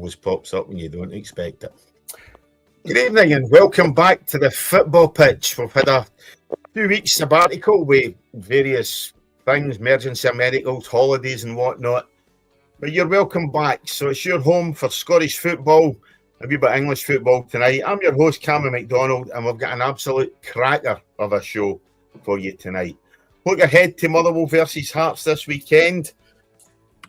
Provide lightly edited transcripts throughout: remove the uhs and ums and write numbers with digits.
always pops up when you don't expect it. Good evening and welcome back to the Fitba Pitch. We've had a few weeks sabbatical with various things, emergency medicals, holidays and whatnot. But you're welcome back. So it's your home for Scottish football, a wee bit of English football tonight. I'm your host, Cammy McDonald, and we've got an absolute cracker of a show for you tonight. Look ahead to Motherwell versus Hearts this weekend.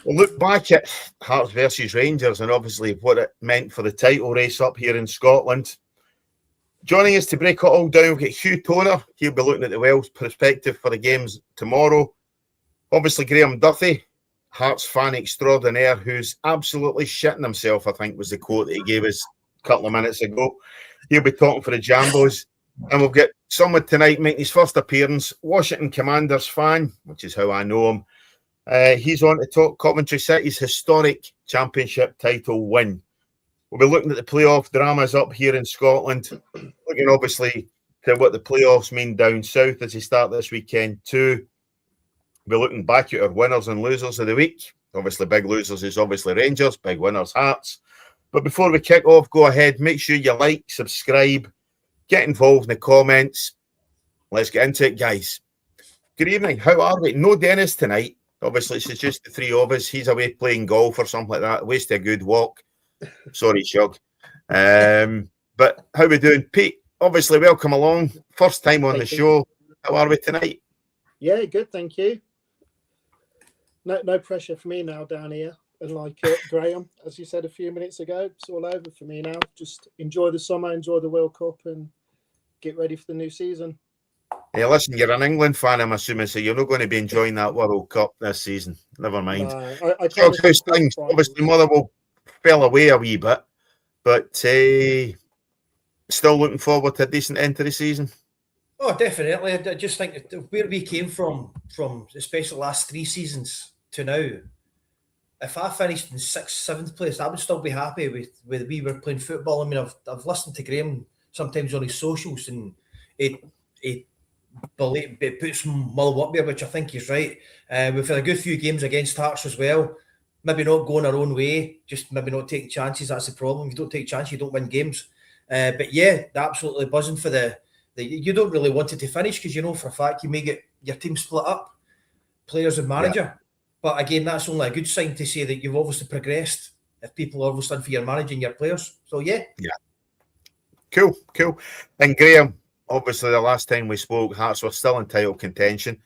We'll look back at Hearts versus Rangers and obviously what it meant for the title race up here in Scotland. Joining us to break it all down, we've got Hugh Toner. He'll be looking at the Welsh perspective for the games tomorrow. Obviously, Graeme Duthie, Hearts fan extraordinaire, who's absolutely shitting himself, I think was the quote that he gave us a couple of minutes ago. He'll be talking for the Jambos. And we've got someone tonight making his first appearance, Washington Commanders fan, which is how I know him. He's on to talk Coventry City's historic championship title win. We'll be looking at the playoff dramas up here in Scotland, looking obviously to what the playoffs mean down south as they start this weekend too. We'll be looking back at our winners and losers of the week. Obviously, big losers is obviously Rangers, big winners Hearts. But before we kick off, go ahead, make sure you like, subscribe, get involved in the comments. Let's get into it, guys. Good evening. How are we? No Dennis tonight. Obviously, it's just the three of us. He's away playing golf or something like that. Waste a good walk. Sorry, Shug. But how we doing? Pete, obviously, welcome along. First time on the show. How are we tonight? Yeah, good, thank you. No pressure for me now down here. And like Graeme, as you said a few minutes ago, it's all over for me now. Just enjoy the summer, enjoy the World Cup and get ready for the new season. Hey, listen, you're an England fan, I'm assuming, so you're not going to be enjoying that World Cup this season. Never mind. No, I obviously, Motherwell fell away a wee bit, but still looking forward to a decent end to the season. Oh, definitely. I just think where we came from especially the last 3 seasons to now, if I finished in 6th, 7th place, I would still be happy with we were playing football. I mean, I've listened to Graeme sometimes on his socials, and it puts Motherwell up there, which I think he's right. We've had a good few games against Hearts as well. Maybe not going our own way, just maybe not taking chances. That's the problem. If you don't take chances, you don't win games. But yeah, absolutely buzzing for the you don't really want it to finish because you know for a fact you may get your team split up, players and manager. Yeah. But again, that's only a good sign to say that you've obviously progressed if people are obviously for your managing your players. So yeah. Cool. And Graeme, obviously the last time we spoke, Hearts were still in title contention.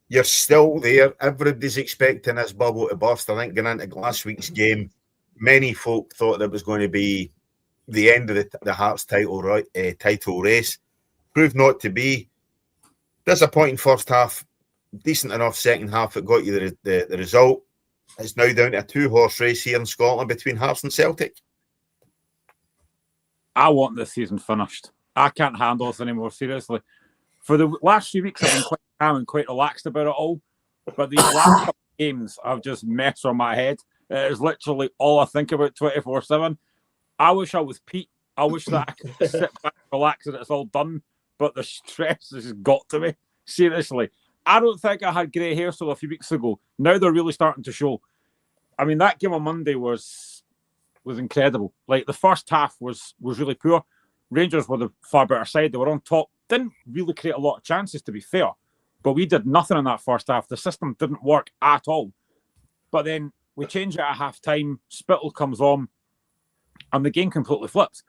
You're still there. Everybody's expecting this bubble to burst. I think going into last week's game, many folk thought that was going to be the end of the Hearts title race. Proved not to be. Disappointing first half, decent enough second half that got you the result. It's now down to a 2-horse race here in Scotland between Hearts and Celtic. I want this season finished. I can't handle this anymore, seriously. For the last few weeks, I've been quite calm and quite relaxed about it all. But these last couple of games have just messed on my head. It is literally all I think about 24/7. I wish I was Pete. I wish that I could just sit back, relax, and it's all done. But the stress has got to me. Seriously. I don't think I had grey hair still a few weeks ago. Now they're really starting to show. I mean, that game on Monday was incredible. Like, the first half was really poor. Rangers were the far better side. They were on top. Didn't really create a lot of chances, to be fair. But we did nothing in that first half. The system didn't work at all. But then we change it at half-time. Spittle comes on. And the game completely flips.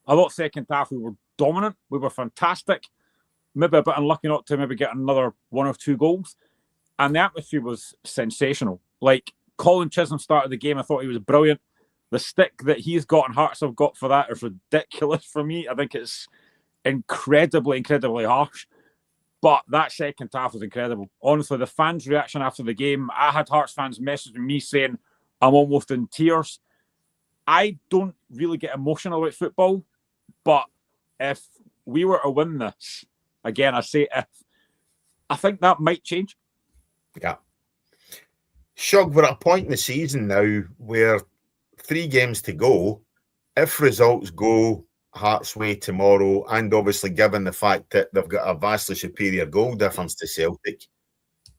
I thought second half we were dominant. We were fantastic. Maybe a bit unlucky not to maybe get another 1 or 2 goals. And the atmosphere was sensational. Like, Colin Chisholm started the game. I thought he was brilliant. The stick that he's got and Hearts have got for that is ridiculous for me. I think it's incredibly harsh. But that second half was incredible. Honestly, the fans' reaction after the game, I had Hearts fans messaging me saying, I'm almost in tears. I don't really get emotional about football, but if we were to win this, again, I say if, I think that might change. Yeah. Shug, we're at a point in the season now where 3 games to go. If results go Hearts' way tomorrow, and obviously given the fact that they've got a vastly superior goal difference to Celtic,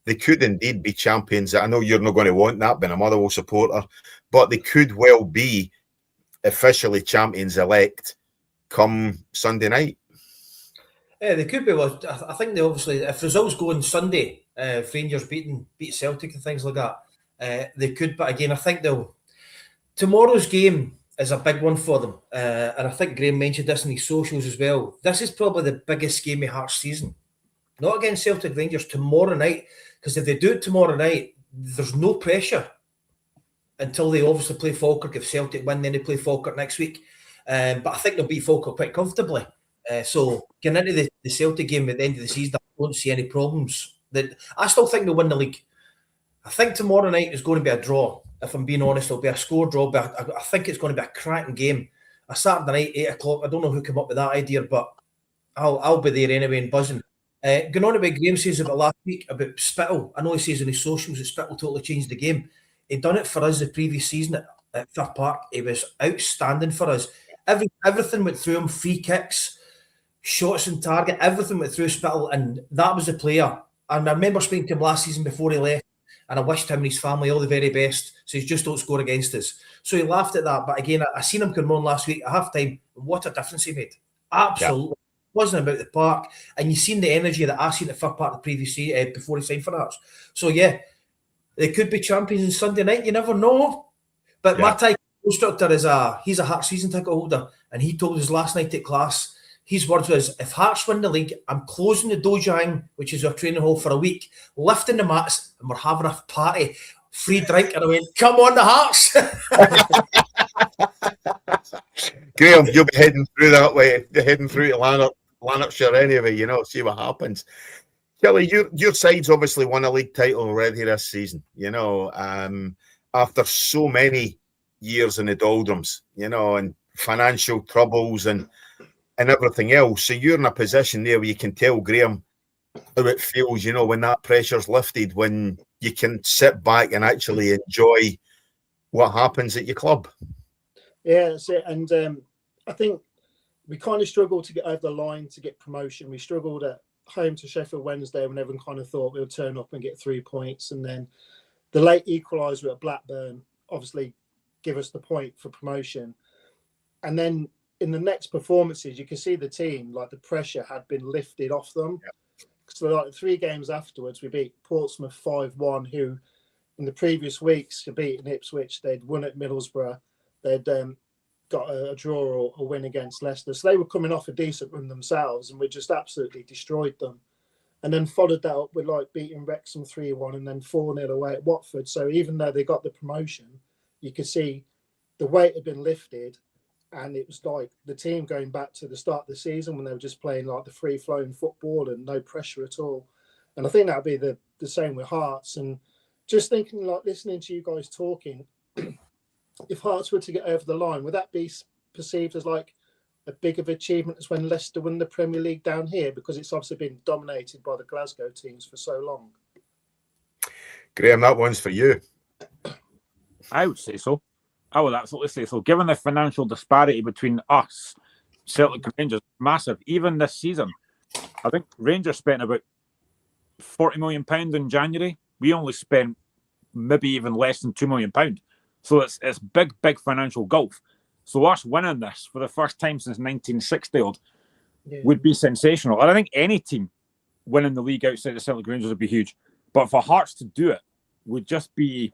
they could indeed be champions. I know you're not going to want that being a Motherwell supporter, but they could well be officially champions-elect come Sunday night. Yeah, they could be. Well, I think they obviously, if results go on Sunday, if Rangers beat Celtic and things like that, they could. But again, I think tomorrow's game is a big one for them. And I think Graeme mentioned this in his socials as well. This is probably the biggest game of Hearts season. Not against Celtic Rangers, tomorrow night. Because if they do it tomorrow night, there's no pressure until they obviously play Falkirk. If Celtic win, then they play Falkirk next week. But I think they'll beat Falkirk quite comfortably. So getting into the Celtic game at the end of the season, I don't see any problems. I still think they'll win the league. I think tomorrow night is going to be a draw. If I'm being honest, it'll be a score draw. But I think it's going to be a cracking game. A Saturday night, 8 o'clock. I don't know who came up with that idea, but I'll be there anyway and buzzing. Going on to what Graeme says about last week about Spittle. I know he says on his socials that Spittle totally changed the game. He done it for us the previous season at Fir Park. He was outstanding for us. Everything went through him. Free kicks, shots on target, everything went through Spittle, and that was the player. And I remember speaking to him last season before he left, and I wished him and his family all the very best. So he's just don't score against us. So he laughed at that. But again, I seen him come on last week at half time. What a difference he made. Absolutely. Yeah. It wasn't about the park. And you've seen the energy that I seen at Fir Park the previous before he signed for us. So yeah, they could be champions on Sunday night. You never know. But my title instructor he's a Hearts season ticket holder, and he told us last night at class, his words was, if Hearts win the league, I'm closing the Dojang, which is our training hall, for a week, lifting the mats, and we're having a party, free drink. And I went, come on, the Hearts. Graeme, you'll be heading through that way, heading through to Lanarkshire anyway, see what happens. Kelly, your side's obviously won a league title already this season, after so many years in the doldrums, and financial troubles and everything else. So you're in a position there where you can tell Graeme how it feels, when that pressure's lifted, when you can sit back and actually enjoy what happens at your club. Yeah, that's it. And I think we kind of struggled to get over the line to get promotion. We struggled at home to Sheffield Wednesday when everyone kind of thought we would turn up and get 3 points. And then the late equaliser at Blackburn obviously give us the point for promotion. And then in the next performances, you can see the team, like the pressure had been lifted off them. Yeah. So like 3 games afterwards, we beat Portsmouth 5-1, who in the previous weeks had beaten Ipswich. They'd won at Middlesbrough. They'd got a draw or a win against Leicester. So they were coming off a decent run themselves, and we just absolutely destroyed them. And then followed that up with like beating Wrexham 3-1 and then 4-0 away at Watford. So even though they got the promotion, you could see the weight had been lifted. And it was like the team going back to the start of the season when they were just playing like the free-flowing football and no pressure at all. And I think that would be the same with Hearts. And just thinking, like listening to you guys talking, if Hearts were to get over the line, would that be perceived as like a big of achievement as when Leicester won the Premier League down here? Because it's obviously been dominated by the Glasgow teams for so long. Graeme, that one's for you. I would say so. I would absolutely say so. Given the financial disparity between us, Celtic and Rangers, massive. Even this season, I think Rangers spent about £40 million in January. We only spent maybe even less than £2 million. So it's big financial gulf. So us winning this for the first time since 1960 would be sensational. And I think any team winning the league outside the Celtic Rangers would be huge. But for Hearts to do it would just be,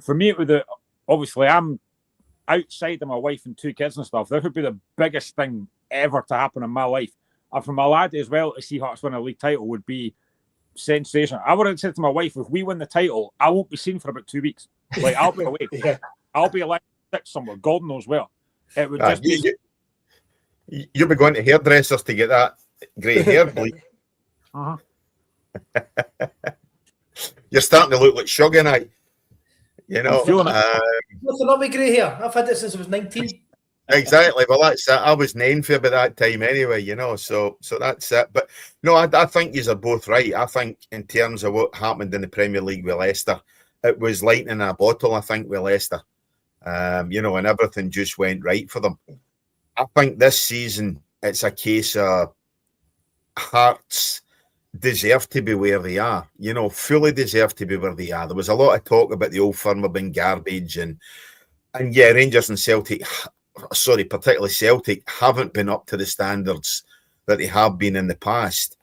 for me, it would. Obviously, I'm outside of my wife and 2 kids and stuff. That would be the biggest thing ever to happen in my life. And for my lad as well, to see Hearts win a league title would be sensational. I would have said to my wife, if we win the title, I won't be seen for about 2 weeks. Like, I'll be away. Yeah. I'll be alive somewhere. God knows where. It would just be... You'll be going to hairdressers to get that grey hair bleach. Uh-huh. You're starting to look like Shuggy now. Nothing on me grey hair. I've had it since I was 19. Exactly. Well, that's it. I was 9 for about that time anyway, so that's it. But no, I think you're both right. I think in terms of what happened in the Premier League with Leicester, it was lightning in a bottle, I think, with Leicester. And everything just went right for them. I think this season, it's a case of Hearts deserve to be where they are, fully deserve to be where they are. There was a lot of talk about the Old Firm being garbage and And yeah, Rangers and Celtic, particularly Celtic, haven't been up to the standards that they have been in the past.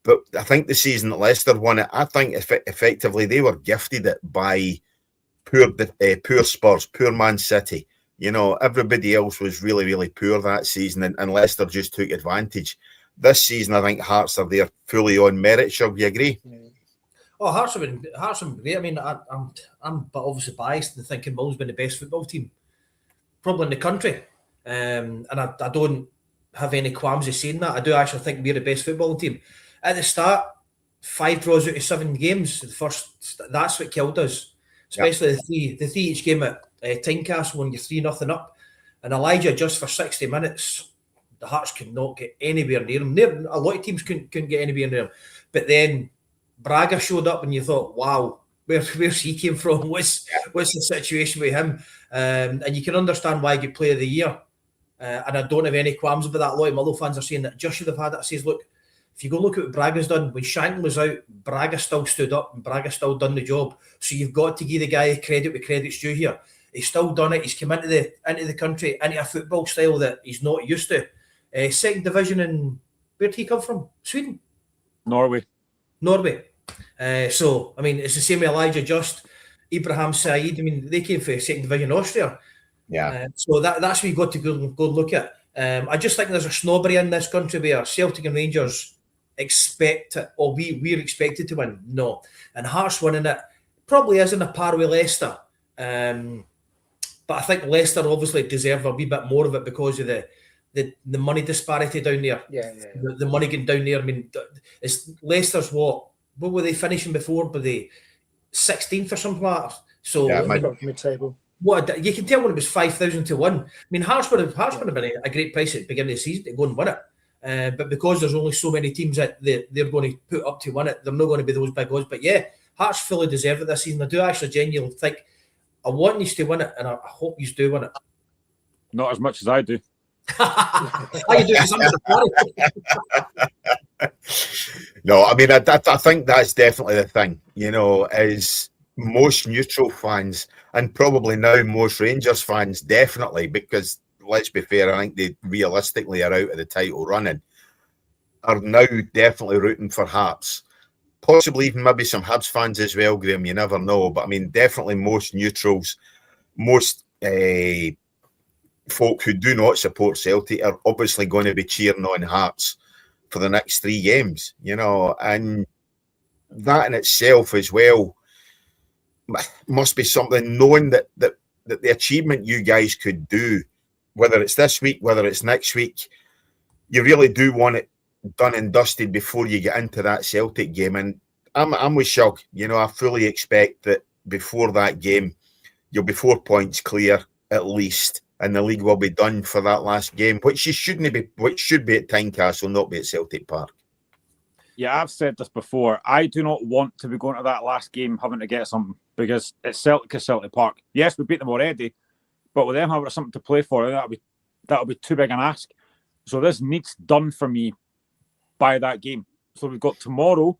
But I think the season that Leicester won it, I think effectively they were gifted it by poor Spurs, poor Man City. You know, everybody else was really, really poor that season, and Leicester just took advantage. This season, I think Hearts are there fully on merit. Shall you agree? Oh, Hearts have been great. I mean, I'm but obviously biased in thinking Mill's been the best football team, probably in the country. And I don't have any qualms of saying that. I do actually think we're the best football team. At the start, 5 draws out of 7 games. That's what killed us. Especially the three each game at Tynecastle when you're 3-0 up. And Elijah, just for 60 minutes, the Hearts could not get anywhere near him. A lot of teams couldn't get anywhere near him. But then Braga showed up and you thought, wow, where's he came from? What's the situation with him? And you can understand why he got Player of the Year. And I don't have any qualms about that. A lot of Motherwell fans are saying that just should have had it. I says, look, if you go look at what Braga's done, when Shanklin was out, Braga still stood up and Braga still done the job. So you've got to give the guy credit where credit's due here. He's still done it. He's come into the country, into a football style that he's not used to. Second division in, where did he come from? Sweden? Norway. So, I mean, it's the same with Elijah Just, Ibrahim Saeed. I mean, they came from second division Austria. Yeah. So that's what you've got to go look at. I just think there's a snobbery in this country where Celtic and Rangers expect it, or we're expected to win. No. And Hearts winning it probably isn't a par with Leicester. But I think Leicester obviously deserve a wee bit more of it because of the money disparity down there. The money getting down there. I mean, it's Leicester's what were they finishing before? Were they 16th or something like that? So mid-table. You can tell when it was 5,000 to 1. I mean, Hearts would have been a great price at the beginning of the season to go and win it. But because there's only so many teams that they're going to put up to win it, they're not going to be those big odds. But yeah, Hearts fully deserve it this season. I do actually genuinely think I want you to win it, and I hope you do win it. Not as much as I do. How you do? No, I mean, I think that's definitely the thing. You know, is most neutral fans, and probably now most Rangers fans, definitely, because let's be fair, I think they realistically are out of the title running, are now definitely rooting for Hearts. Possibly even maybe some Hibs fans as well, Graeme, you never know. But I mean, definitely most neutrals, most folk who do not support Celtic are obviously going to be cheering on Hearts for the next 3 games, you know, and that in itself as well must be something, knowing that the achievement you guys could do, whether it's this week, whether it's next week, you really do want it done and dusted before you get into that Celtic game. And I'm with Shug. You know, I fully expect that before that game, you'll be 4 points clear at least, and the league will be done for that last game, which should be at Tynecastle, not be at Celtic Park. Yeah, I've said this before. I do not want to be going to that last game having to get something, because it's Celtic Park. Yes, we beat them already, but with them having something to play for, that'll be too big an ask. So this needs done for me by that game. So we've got tomorrow.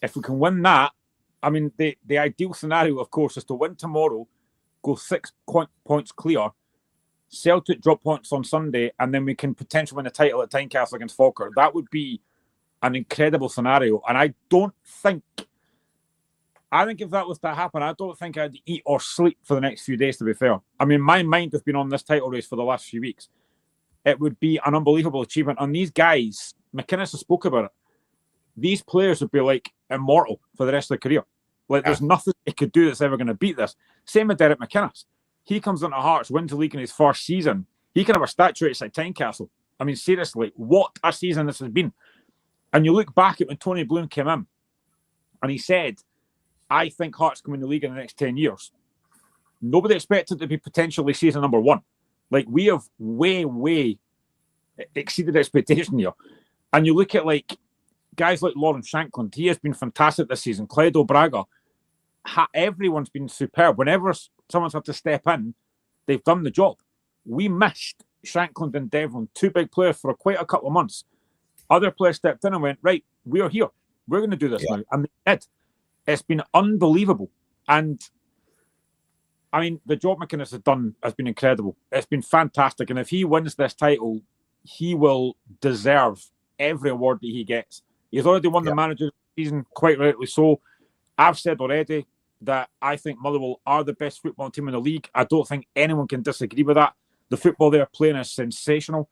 If we can win that, I mean, the ideal scenario, of course, is to win tomorrow, go 6 points clear, Celtic drop points on Sunday, and then we can potentially win the title at Tynecastle against Falkirk. That would be an incredible scenario. And I think if that was to happen, I don't think I'd eat or sleep for the next few days, to be fair. I mean, my mind has been on this title race for the last few weeks. It would be an unbelievable achievement. And these guys, McInnes has spoke about it, these players would be like immortal for the rest of their career. Like, there's nothing they could do that's ever going to beat this. Same with Derek McInnes. He comes into Hearts, wins the league in his first season. He can have a statue outside Tynecastle. I mean, seriously, what a season this has been. And you look back at when Tony Bloom came in, and he said, I think Hearts can win the league in the next 10 years. Nobody expected to be potentially season number 1. Like, we have way exceeded expectation here. And you look at, like, guys like Lawrence Shankland, he has been fantastic this season. Clyde Braga, everyone's been superb. Whenever someone's had to step in, they've done the job. We missed Shankland and Devlin, 2 big players, for quite a couple of months. Other players stepped in and went, right, we're here. We're going to do this now. And they did. It's been unbelievable. And I mean, the job McInnes has done has been incredible. It's been fantastic. And if he wins this title, he will deserve every award that he gets. He's already won the manager season, quite rightly so. I've said already that I think Motherwell are the best football team in the league. I don't think anyone can disagree with that. The football they're playing is sensational.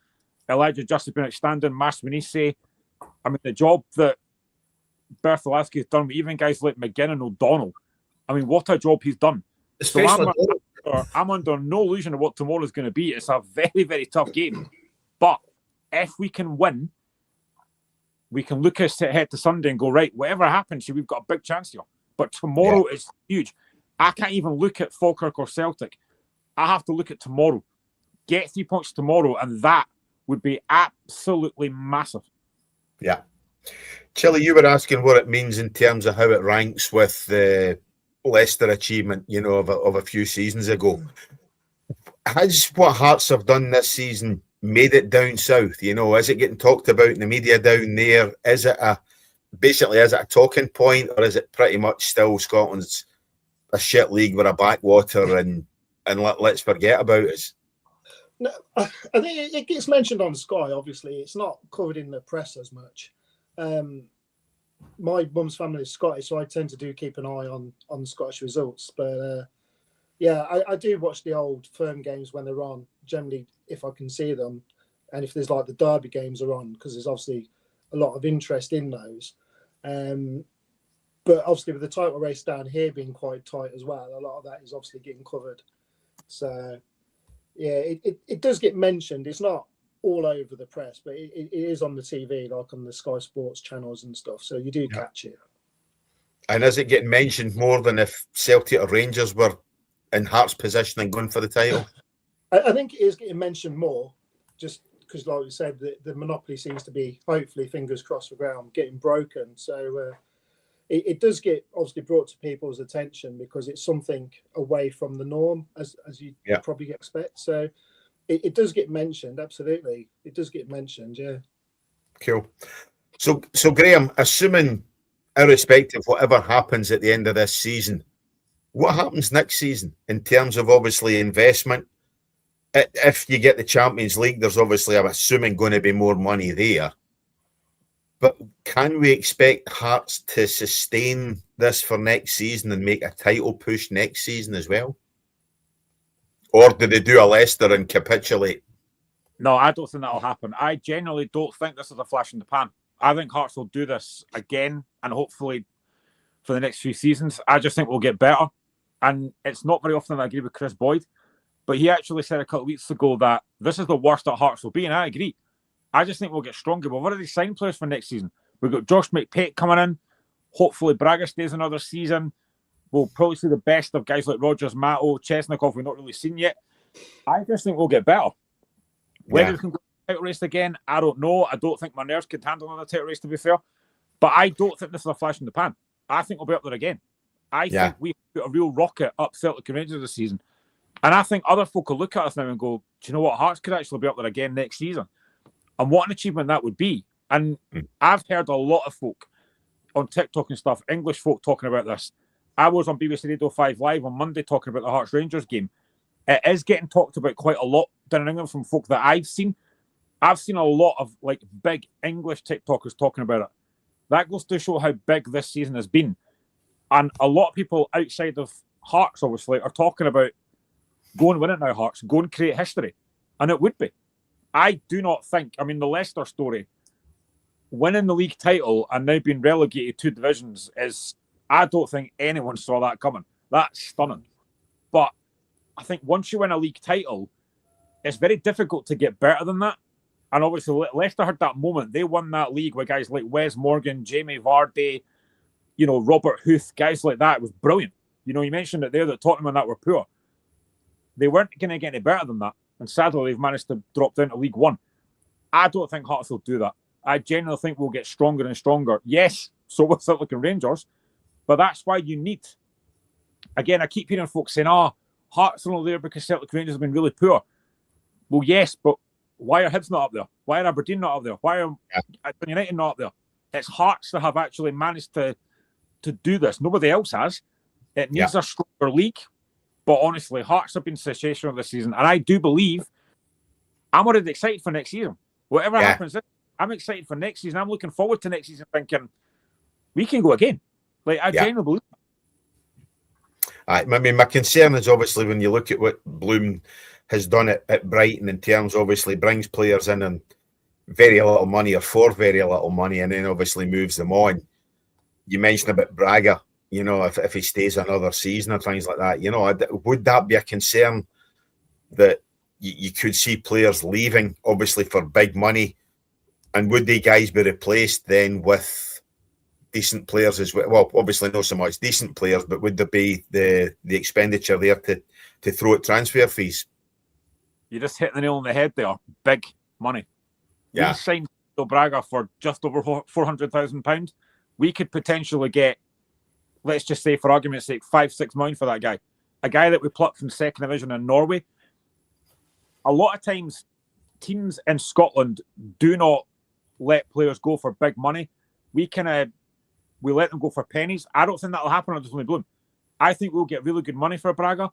Elijah Just has been outstanding. Mas Winise. I mean, the job that Bertolowski has done with even guys like McGinn and O'Donnell. I mean, what a job he's done. Especially So I'm under no illusion of what tomorrow's going to be. It's a very, very tough game. But if we can win, we can look ahead to Sunday and go, right, whatever happens, we've got a big chance here. But tomorrow is huge. I can't even look at Falkirk or Celtic. I have to look at tomorrow. Get 3 points tomorrow, and that would be absolutely massive. Yeah. Chilly, you were asking what it means in terms of how it ranks with the Leicester achievement, you know, of a few seasons ago. Has what Hearts have done this season made it down south? You know, is it getting talked about in the media down there? Is it a talking point, or is it pretty much still Scotland's a shit league with a backwater and let's forget about us? No, I think it gets mentioned on Sky. Obviously, it's not covered in the press as much. My mum's family is Scottish, so I tend to do keep an eye on Scottish results. But I do watch the old firm games when they're on. Generally, if I can see them, and if there's like the derby games are on, because there's obviously a lot of interest in those. But obviously, with the title race down here being quite tight as well, a lot of that is obviously getting covered. So yeah, it does get mentioned. It's not all over the press, but it is on the TV, like on the Sky Sports channels and stuff. So you do catch it. And is it getting mentioned more than if Celtic or Rangers were in Hearts' position and going for the title? I think it is getting mentioned more, just because, like we said, the monopoly seems to be, hopefully, fingers crossed for Graeme, getting broken. So it does get obviously brought to people's attention because it's something away from the norm, as you probably expect. So it does get mentioned, absolutely. It does get mentioned, yeah. Cool. So Graeme, assuming irrespective of whatever happens at the end of this season, what happens next season in terms of obviously investment? If you get the Champions League, there's obviously, I'm assuming, going to be more money there. But can we expect Hearts to sustain this for next season and make a title push next season as well? Or do they do a Leicester and capitulate? No, I don't think that'll happen. I genuinely don't think this is a flash in the pan. I think Hearts will do this again, and hopefully for the next few seasons. I just think we'll get better. And it's not very often that I agree with Chris Boyd, but he actually said a couple of weeks ago that this is the worst that Hearts will be, and I agree. I just think we'll get stronger. We've already signed players for next season. We've got Josh McPate coming in. Hopefully Braga stays another season. We'll probably see the best of guys like Rogers, Matto, Chesnikov we've not really seen yet. I just think we'll get better. Whether we can go to the title race again, I don't know. I don't think my nerves could handle another title race, to be fair. But I don't think this is a flash in the pan. I think we'll be up there again. I think we put a real rocket up Celtic and Rangers this season. And I think other folk will look at us now and go, do you know what? Hearts could actually be up there again next season. And what an achievement that would be. And I've heard a lot of folk on TikTok and stuff, English folk talking about this. I was on BBC Radio 5 Live on Monday talking about the Hearts Rangers game. It is getting talked about quite a lot down in England from folk that I've seen. I've seen a lot of like big English TikTokers talking about it. That goes to show how big this season has been. And a lot of people outside of Hearts, obviously, are talking about go and win it now, Hearts. Go and create history. And it would be. I do not think, I mean, the Leicester story, winning the league title and now being relegated 2 divisions is, I don't think anyone saw that coming. That's stunning. But I think once you win a league title, it's very difficult to get better than that. And obviously, Leicester had that moment. They won that league with guys like Wes Morgan, Jamie Vardy, you know, Robert Huth, guys like that. It was brilliant. You know, you mentioned it there that Tottenham and that were poor. They weren't going to get any better than that. And sadly, they've managed to drop down to League One. I don't think Hearts will do that. I genuinely think we'll get stronger and stronger. Yes, so will Celtic and Rangers. But that's why you need... Again, I keep hearing folks saying, Hearts are only there because Celtic and Rangers have been really poor. Well, yes, but why are Hibs not up there? Why are Aberdeen not up there? Why are United not up there? It's Hearts that have actually managed to do this. Nobody else has. It needs a stronger league. But honestly, Hearts have been sensational this season, and I do believe I'm already excited for next season. Whatever happens, I'm excited for next season. I'm looking forward to next season, thinking we can go again. Like I genuinely believe. I mean, my concern is obviously when you look at what Bloom has done at Brighton in terms, obviously brings players in and very little money or for very little money, and then obviously moves them on. You mentioned about Braga, you know, if he stays another season or things like that, you know, would that be a concern that you could see players leaving, obviously for big money, and would they guys be replaced then with decent players as well? Well, obviously not so much decent players, but would there be the expenditure there to throw at transfer fees? You just hit the nail on the head there. Big money. Yeah. We signed Braga for just over £400,000. We could potentially get, let's just say for argument's sake, 5-6 million for that guy. A guy that we plucked from second division in Norway. A lot of times, teams in Scotland do not let players go for big money. We let them go for pennies. I don't think that'll happen on Disney Bloom. I think we'll get really good money for Braga.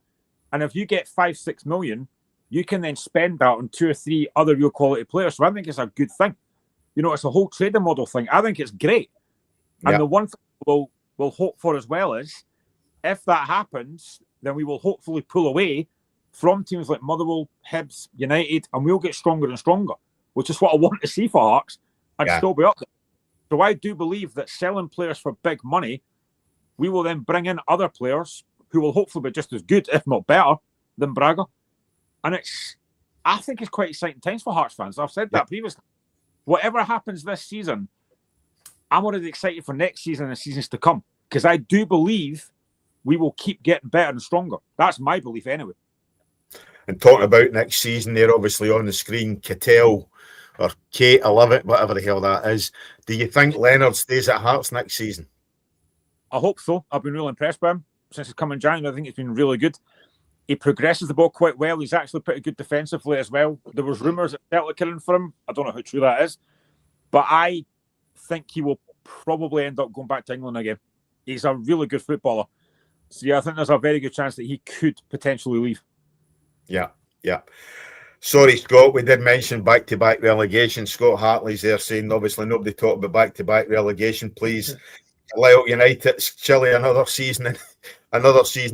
And if you get 5-6 million, you can then spend that on 2 or 3 other real quality players. So I think it's a good thing. You know, it's a whole trading model thing. I think it's great. And the one thing we'll hope for as well is, if that happens, then we will hopefully pull away from teams like Motherwell, Hibs, United, and we'll get stronger and stronger, which is what I want to see for Hearts and still be up there. So I do believe that selling players for big money, we will then bring in other players who will hopefully be just as good, if not better, than Braga. And I think it's quite exciting times for Hearts fans. I've said that previously. Whatever happens this season, I'm already excited for next season and seasons to come, because I do believe we will keep getting better and stronger. That's my belief anyway. And talking about next season, they're obviously on the screen, Cattell or K11, whatever the hell that is. Do you think Leonard stays at Hearts next season? I hope so. I've been really impressed by him since he's come in January. I think it's been really good. He progresses the ball quite well. He's actually pretty good defensively as well. There was rumours that Celtic are in for him. I don't know how true that is. But I think he will probably end up going back to England again. He's a really good footballer. So, yeah, I think there's a very good chance that he could potentially leave. Yeah. Sorry, Scott, we did mention back-to-back relegation. Scott Hartley's there saying, obviously, nobody talked about back-to-back relegation. Please, allow United's Chile another season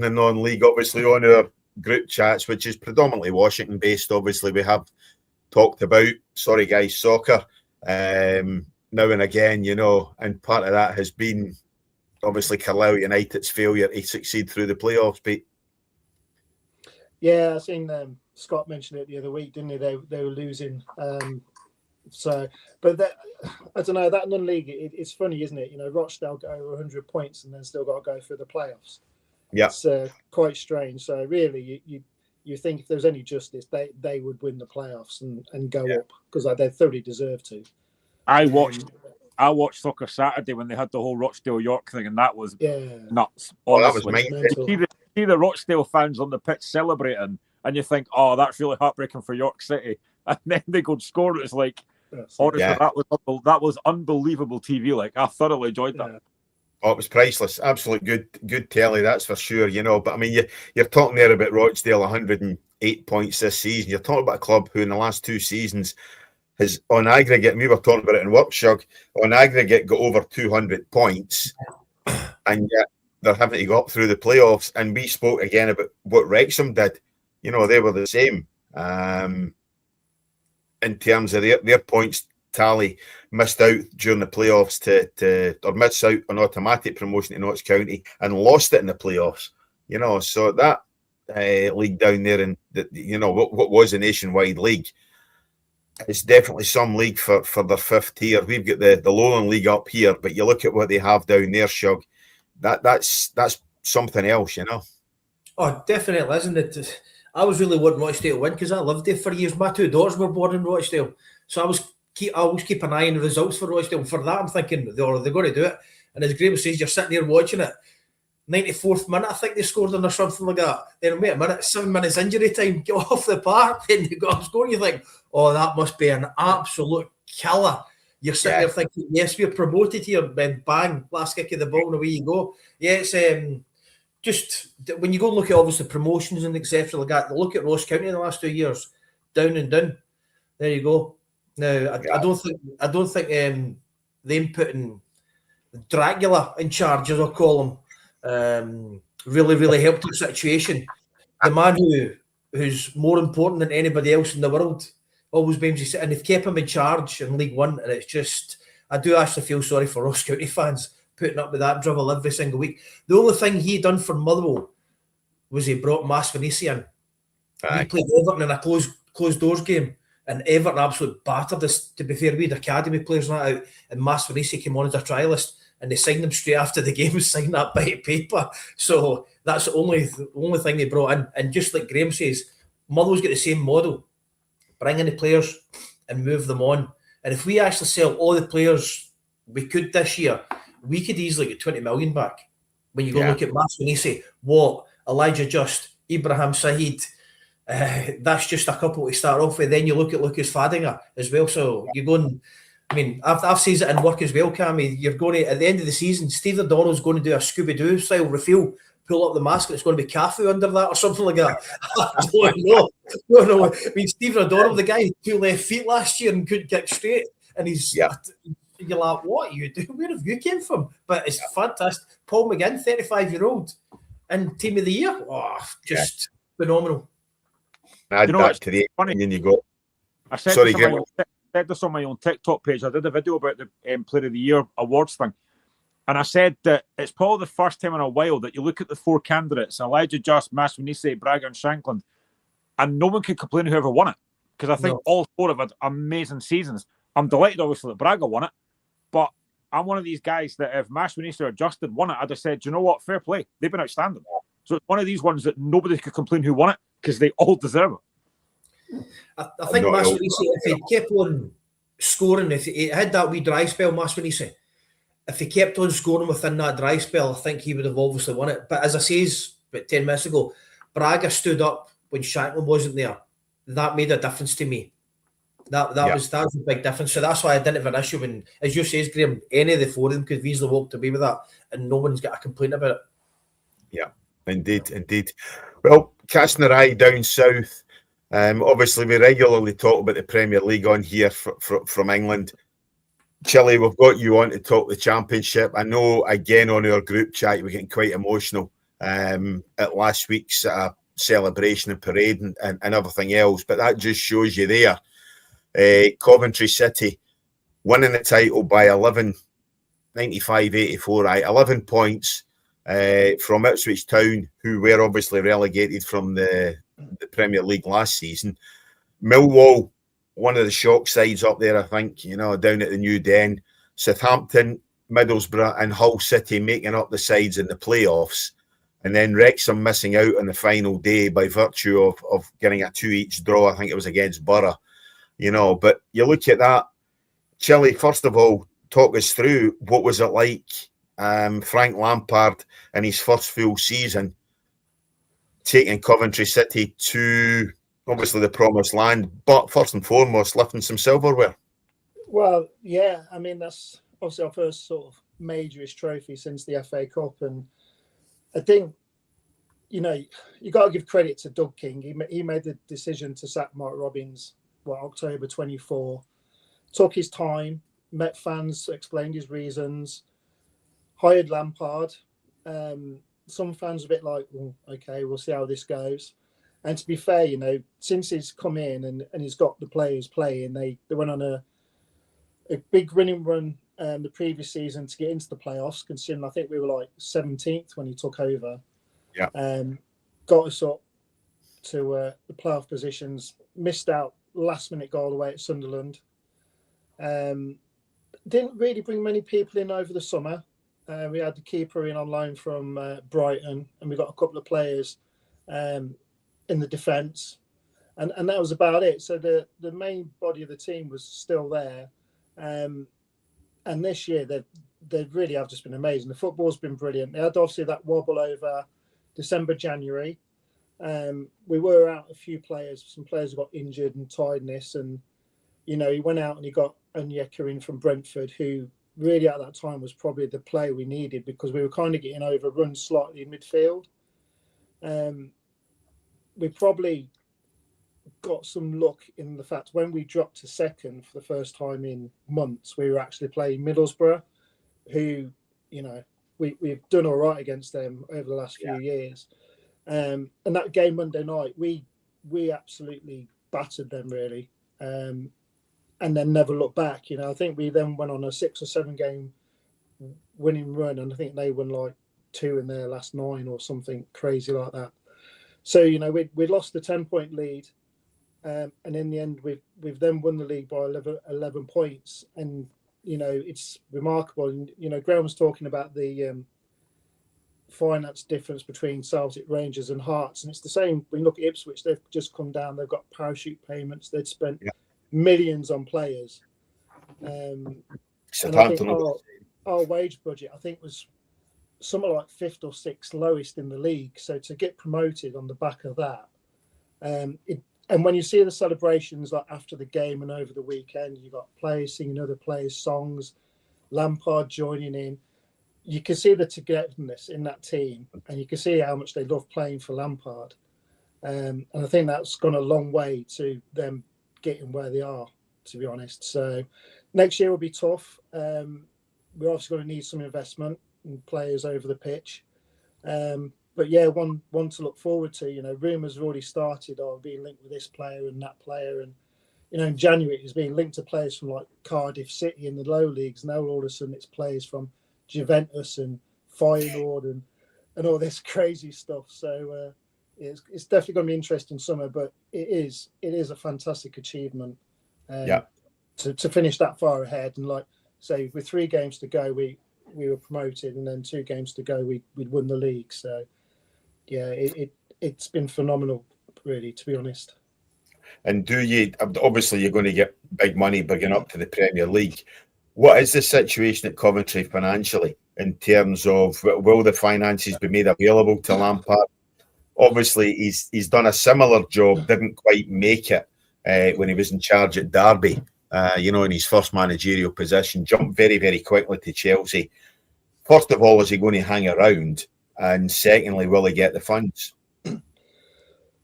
in non-league, obviously, on our group chats, which is predominantly Washington-based. Obviously, we have talked about, sorry guys, soccer now and again, you know, and part of that has been, obviously, Carlisle United's failure to succeed through the playoffs, Pete. Yeah, I seen Scott mention it the other week, didn't he? They were losing. But I don't know, that non-league, it's funny, isn't it? You know, Rochdale got over 100 points and then still got to go through the playoffs. Yeah, it's quite strange. So really, you think if there's any justice, they would win the playoffs and go up, because they thoroughly deserve to. I watched Soccer Saturday when they had the whole Rochdale York thing, and that was nuts. Oh, that was mental. See the Rochdale fans on the pitch celebrating, and you think, oh, that's really heartbreaking for York City. And then they go and score. It's like, honestly, that was unbelievable TV. Like, I thoroughly enjoyed that. Oh, it was priceless. Absolute good telly, that's for sure. You know, but I mean, you're talking there about Rochdale, 108 points this season. You're talking about a club who in the last 2 seasons has, on aggregate, we were talking about it in Workshop, on aggregate got over 200 points, and yet they're having to go up through the playoffs. And we spoke again about what Wrexham did. You know, they were the same in terms of their points tally, missed out during the playoffs or missed out on automatic promotion to Notts County and lost it in the playoffs. You know, so that league down there, and you know what was a nationwide league, it's definitely some league for their 5th tier. We've got the Lowland League up here, but you look at what they have down there, Shug. That's something else, you know. Oh, definitely, isn't it? I was really wanting Rochdale to win because I lived there for years. My 2 daughters were born in Rochdale, so I always keep an eye on the results for Rochdale. And for that, I'm thinking they're going to do it. And as Graeme says, you're sitting there watching it. 94th minute, I think they scored on or something like that. Then wait a minute, 7 minutes injury time, get off the park, then they got a score. You think, oh, that must be an absolute killer. You're sitting there thinking, yes, we're promoted here. Then bang, last kick of the ball, and away you go. Yeah, it's just when you go and look at obviously promotions and etc. like that, look at Ross County in the last 2 years, down and down. There you go. Now I don't think them putting Dracula in charge, as I'll call him, really helped the situation. The man who's more important than anybody else in the world always blames himself, and they've kept him in charge in League One, and it's just, I do actually feel sorry for Ross County fans putting up with that drivel every single week. The only thing he done for Motherwell was he brought Masvanisi in. He played Everton in a closed doors game, and Everton absolutely battered us. To be fair, we had academy players and that out, and Masvanisi came on as a trialist, and they signed him straight after the game, signed that bit of paper. So that's the only thing they brought in. And just like Graeme says, Motherwell's got the same model. Bring in the players and move them on. And if we actually sell all the players we could this year, we could easily get 20 million back. When you go look at Masvanisi, Watt, Elijah Just, Ibrahim Saeed, that's just a couple to start off with. Then you look at Lucas Fadinger as well. So you're going, I mean, I've seen it in work as well, Cammy. You're going to, at the end of the season, Steve O'Donnell's going to do a Scooby-Doo style refill, pull up the mask, and it's going to be Cafu under that or something like that. I don't know. No. I mean, Steve O'Donnell, the guy who 2 left feet last year and couldn't kick straight, and he's... You're like, what are you doing? Where have you came from? But it's fantastic. Paul McGinn, 35-year-old, and Team of the Year. Oh, just phenomenal. Add that to the funny, and you go. I said this on my own TikTok page. I did a video about the Player of the Year awards thing, and I said that it's probably the first time in a while that you look at the 4 candidates: Elijah Just, Masvanisi, Braga, and Shankland, and no one can complain whoever won it, because I think all 4 have had amazing seasons. I'm delighted, obviously, that Braga won it. But I'm one of these guys that if Masvanisi or Justin won it, I'd have said, do you know what? Fair play. They've been outstanding. So it's one of these ones that nobody could complain who won it, because they all deserve it. I think Masvanisi, if he kept on scoring, if he had that wee dry spell, Masvanisi, if he kept on scoring within that dry spell, I think he would have obviously won it. But as I says about 10 minutes ago, Braga stood up when Shankland wasn't there. That made a difference to me. That was a big difference. So that's why I didn't have an issue when, as you say, Graeme, any of the 4 of them could have easily walked away with that, and no one's got a complaint about it. Yeah, indeed. Well, casting our eye down south, obviously we regularly talk about the Premier League on here from England. Chile, we've got you on to talk the Championship. I know, again, on our group chat, you were getting quite emotional at last week's celebration and parade and everything else, but that just shows you there. Coventry City winning the title by 11 points from Ipswich Town, who were obviously relegated from the Premier League last season. Millwall, one of the shock sides up there, I think, down at the New Den. Southampton, Middlesbrough and Hull City making up the sides in the playoffs. And then Wrexham missing out on the final day by virtue of getting a 2-each draw. I think it was against Borough. But you look at that, Chile, first of all, talk us through what was it like, Frank Lampard in his first full season, taking Coventry City to, obviously, the promised land, but first and foremost, lifting some silverware. Well, yeah, I mean, that's obviously our first sort of majorish trophy since the FA Cup, and I think, you got to give credit to Doug King. He made the decision to sack Mark Robbins October 24, took his time, met fans, explained his reasons, hired Lampard. Some fans are a bit like, well, okay, we'll see how this goes. And to be fair, since he's come in and he's got the players playing, they went on a big winning run the previous season to get into the playoffs, considering I think we were like 17th when he took over. Yeah. Got us up to the playoff positions, missed out last-minute goal away at Sunderland. Didn't really bring many people in over the summer. We had the keeper in on loan from Brighton, and we got a couple of players in the defence, and that was about it. So the main body of the team was still there, and this year they really have just been amazing. The football's been brilliant. They had obviously that wobble over December, January. We were out a few players. Some players got injured and tiredness, and he went out and he got Onyeka in from Brentford, who really at that time was probably the play we needed, because we were kind of getting overrun slightly in midfield. We probably got some luck in the fact when we dropped to second for the first time in months, we were actually playing Middlesbrough, who, we've done all right against them over the last few years. And that game Monday night, we absolutely battered them, really, and then never looked back. I think we then went on a 6 or 7 game winning run, and I think they won like 2 in their last 9 or something crazy like that. So we lost the 10-point lead, and in the end we've then won the league by 11 points, and it's remarkable. And Graeme was talking about the finance difference between Celtic, Rangers and Hearts, and it's the same when you look at Ipswich. They've just come down, they've got parachute payments, they'd spent millions on players, and I think our wage budget, I think, was something like 5th or 6th lowest in the league. So to get promoted on the back of that, and when you see the celebrations like after the game and over the weekend, you've got players singing other players' songs, Lampard joining in. You can see the togetherness in that team, and you can see how much they love playing for Lampard. And I think that's gone a long way to them getting where they are, to be honest. So next year will be tough. We're obviously going to need some investment in players over the pitch. But yeah, one to look forward to. Rumours have already started of being linked with this player and that player. And, in January it's being linked to players from like Cardiff City in the low leagues. Now all of a sudden it's players from Juventus and Feyenoord and all this crazy stuff. So it's definitely going to be interesting summer, but it is a fantastic achievement to finish that far ahead. And like say, with 3 games to go, we were promoted, and then 2 games to go, we'd won the league. So yeah, it's been phenomenal, really, to be honest. And obviously you're going to get big money bigging up to the Premier League. What is the situation at Coventry financially in terms of, will the finances be made available to Lampard? Obviously, he's done a similar job, didn't quite make it when he was in charge at Derby, in his first managerial position, jumped very, very quickly to Chelsea. First of all, is he going to hang around? And secondly, will he get the funds?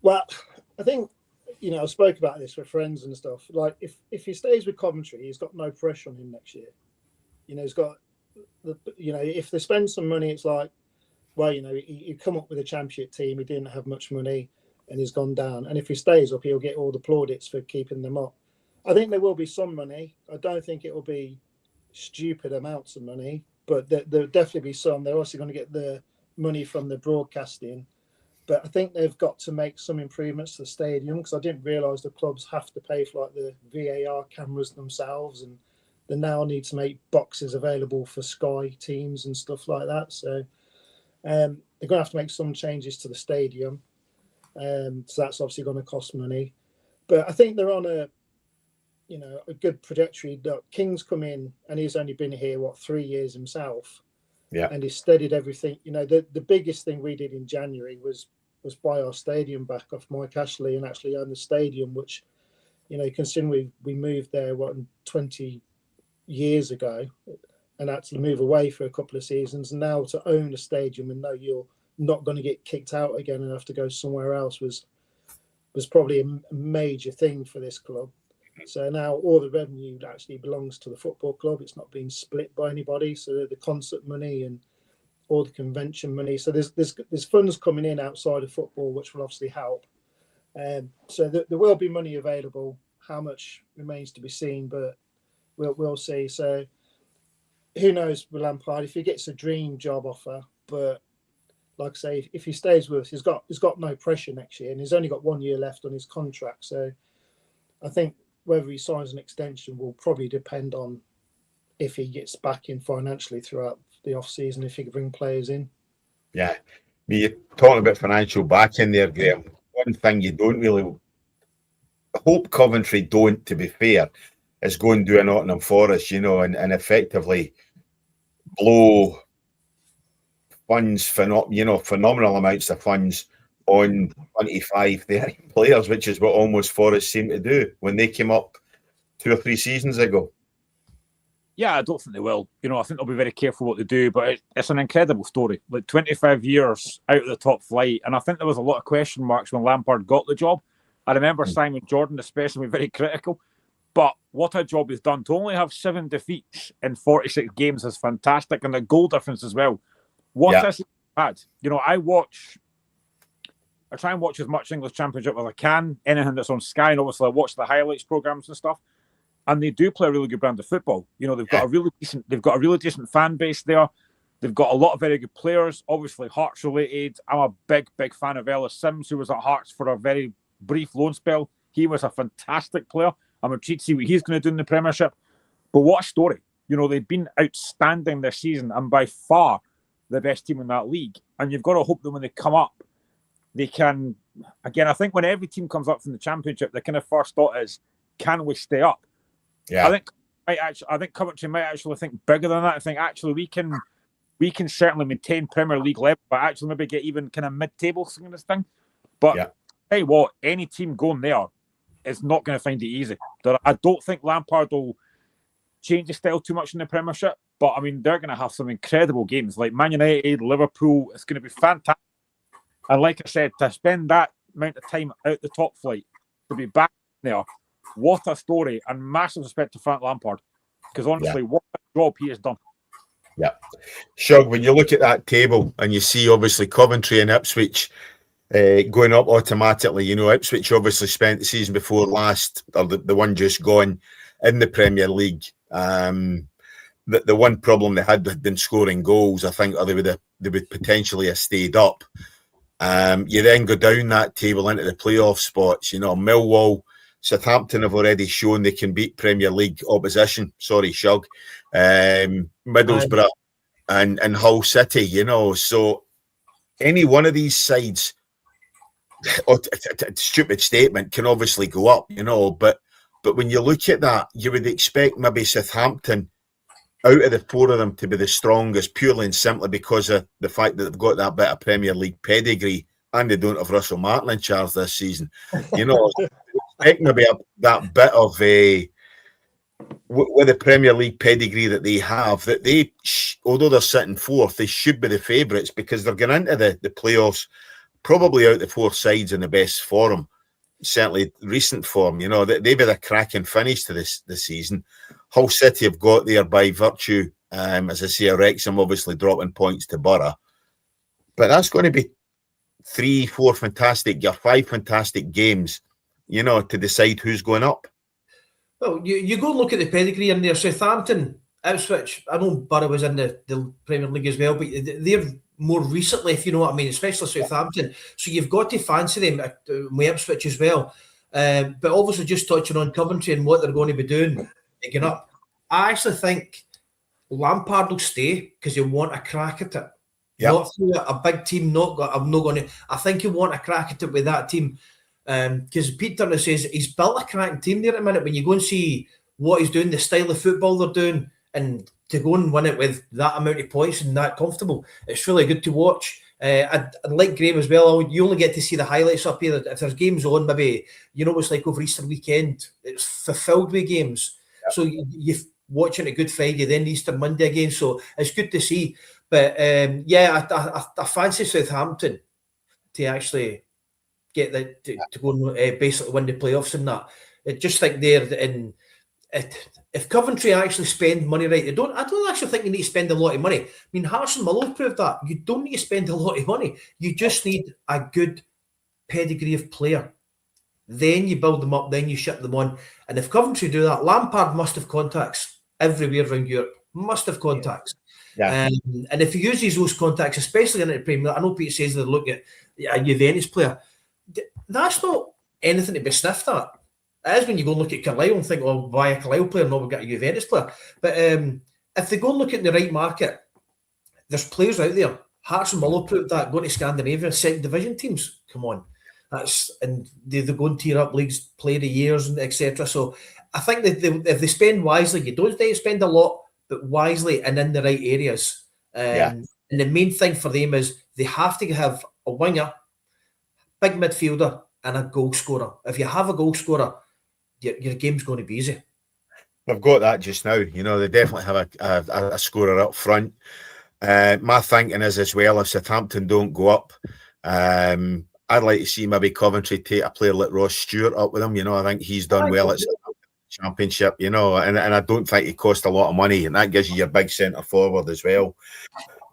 Well, I think, I spoke about this with friends and stuff. Like, if he stays with Coventry, he's got no pressure on him next year. He's got, if they spend some money, it's like, well, he come up with a championship team. He didn't have much money, and he's gone down. And if he stays up, he'll get all the plaudits for keeping them up. I think there will be some money. I don't think it will be stupid amounts of money, but there'll definitely be some. They're also going to get the money from the broadcasting. But I think they've got to make some improvements to the stadium, because I didn't realise the clubs have to pay for like the VAR cameras themselves, and they now need to make boxes available for Sky teams and stuff like that. So they're going to have to make some changes to the stadium. So that's obviously going to cost money. But I think they're on a good trajectory. King's come in and he's only been here, 3 years himself. Yeah. And he's studied everything. The biggest thing we did in January was buy our stadium back off Mike Ashley and actually own the stadium, which, considering we moved there 20 years ago and had to move away for a couple of seasons, and now to own a stadium and know you're not going to get kicked out again and have to go somewhere else was probably a major thing for this club. So now all the revenue actually belongs to the football club. It's not being split by anybody. So the concert money and all the convention money. So there's funds coming in outside of football, which will obviously help. So there will be money available. How much remains to be seen, but we'll see. So who knows with Lampard if he gets a dream job offer, but like I say, if he stays with us, he's got no pressure next year, and he's only got 1 year left on his contract. So I think whether he signs an extension will probably depend on if he gets back in financially throughout the off season, if he can bring players in. Yeah, you're talking about financial backing there, Graeme. One thing you don't really hope Coventry don't, to be fair, is go and do a Nottingham Forest, and effectively blow funds, phenomenal amounts of funds on 25, 30 players, which is what almost Forest seemed to do when they came up 2 or 3 seasons ago. Yeah, I don't think they will. You know, I think they'll be very careful what they do, but it's an incredible story. Like 25 years out of the top flight, and I think there was a lot of question marks when Lampard got the job. I remember Simon Jordan especially very critical, but what a job he's done. To only have 7 defeats in 46 games is fantastic, and the goal difference as well. What a season he's had. You know, I try and watch as much English Championship as I can, anything that's on Sky, and obviously I watch the highlights programs and stuff. And they do play a really good brand of football. You know, they've got a really decent fan base there. They've got a lot of very good players, obviously Hearts related. I'm a big fan of Ellis Sims, who was at Hearts for a very brief loan spell. He was a fantastic player. I'm intrigued to see what he's going to do in the Premiership. But what a story. You know, they've been outstanding this season and by far the best team in that league. And you've got to hope that when they come up, they can, again, I think when every team comes up from the Championship, the kind of first thought is, can we stay up? Yeah. I think Coventry might actually think bigger than that. I think actually we can certainly maintain Premier League level, but actually maybe get even kind of mid-table kind of thing. But tell you what, any team going there is not going to find it easy. I don't think Lampard will change the style too much in the Premiership, but I mean they're going to have some incredible games like Man United, Liverpool. It's going to be fantastic. And like I said, to spend that amount of time out the top flight, to be back there, what a story, and massive respect to Frank Lampard, because honestly, what a job he has done. Yeah. Shug, when you look at that table and you see obviously Coventry and Ipswich going up automatically, you know, Ipswich obviously spent the season before last, or the one just gone in the Premier League. The one problem they had been scoring goals, I think, or they would potentially have stayed up. You then go down that table into the playoff spots, you know, Millwall, Southampton have already shown they can beat Premier League opposition. Sorry, Shug. Middlesbrough and Hull City, you know. So any one of these sides, stupid statement, can obviously go up, you know. But when you look at that, you would expect maybe Southampton, out of the 4 of them, to be the strongest, purely and simply because of the fact that they've got that bit of Premier League pedigree, and they don't have Russell Martin in charge this season. You know, expect maybe that bit of with the Premier League pedigree that they have, that they, although they're sitting 4th, they should be the favourites because they're going into the playoffs probably out the 4 sides in the best form, certainly recent form. You know, they've had a cracking finish to this season. Hull City have got there by virtue, as I say, Wrexham obviously dropping points to Borough. But that's going to be 3, 4 fantastic, or 5 fantastic games, you know, to decide who's going up. Well, you go look at the pedigree in there. Southampton, Ipswich, I know Borough was in the Premier League as well, but they're more recently, if you know what I mean, especially Southampton. So you've got to fancy them with Ipswich as well. But obviously just touching on Coventry and what they're going to be doing, picking up, I actually think Lampard will stay because he'll want a crack at it. Yep. Not through a big team, I think he'll want a crack at it with that team. Because Pete Turner says he's built a cracking team there at the minute. When you go and see what he's doing, the style of football they're doing, and to go and win it with that amount of points and that comfortable, it's really good to watch. I'd like Graeme as well. You only get to see the highlights up here. If there's games on, maybe, you know, it's like over Easter weekend, it's fulfilled with games. Yep. So you're watching a Good Friday, then Easter Monday again. So it's good to see. But I fancy Southampton to actually get to go and basically win the playoffs and that. I just think if Coventry actually spend money right, I don't actually think you need to spend a lot of money. I mean, Hearts and Motherwell proved that. You don't need to spend a lot of money. You just need a good pedigree of player. Then you build them up, then you ship them on. And if Coventry do that, Lampard must have contacts everywhere around Europe. Must have contacts. Yeah. And if he uses those contacts, especially in the Premier League, I know Pete says they look at a Juventus player. That's not anything to be sniffed at. It is when you go and look at Carlisle and think, well, why a Carlisle player? No, we've got a Juventus player. But if they go and look at the right market, there's players out there. Hearts and Motherwell proved that, going to Scandinavia, second division teams. Come on. And they go and tear up leagues, play the years, and etc. So I think that if they spend wisely, you don't need to spend a lot, but wisely and in the right areas. And the main thing for them is they have to have a winger, big midfielder, and a goal scorer. If you have a goal scorer, your game's going to be easy. They've got that just now. You know, they definitely have a scorer up front. My thinking is as well, if Southampton don't go up, I'd like to see maybe Coventry take a player like Ross Stewart up with him. You know, I think he's done well at Championship, you know, and I don't think he cost a lot of money, and that gives you your big centre forward as well.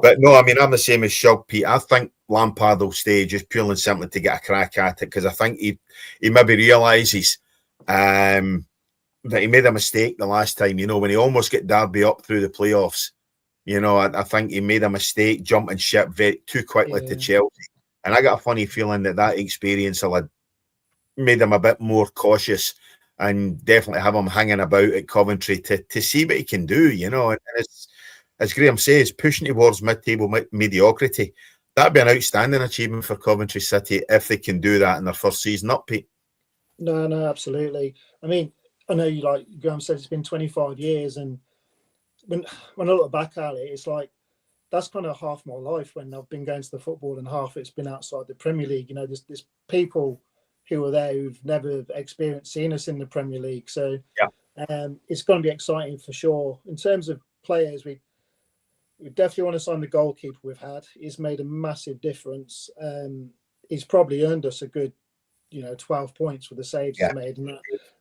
But no, I mean, I'm the same as Shug, Pete. I think Lampard will stay just purely and simply to get a crack at it, because I think he maybe realises that he made a mistake the last time, you know, when he almost got Derby up through the playoffs. You know, I think he made a mistake jumping ship too quickly to Chelsea. And I got a funny feeling that experience will have made him a bit more cautious and definitely have him hanging about at Coventry to see what he can do, you know. And it's, as Graeme says, pushing towards mid-table mediocrity. That'd be an outstanding achievement for Coventry City if they can do that in their first season up, Pete. No, absolutely. I mean, I know you, like Graeme said, it's been 25 years, and when I look back at it, it's like that's kind of half my life when I've been going to the football, and half it's been outside the Premier League. You know, there's people who are there who've never experienced seeing us in the Premier League. So it's going to be exciting for sure. In terms of players, we definitely want to sign the goalkeeper we've had. He's made a massive difference. He's probably earned us a good, 12 points for the saves he's made.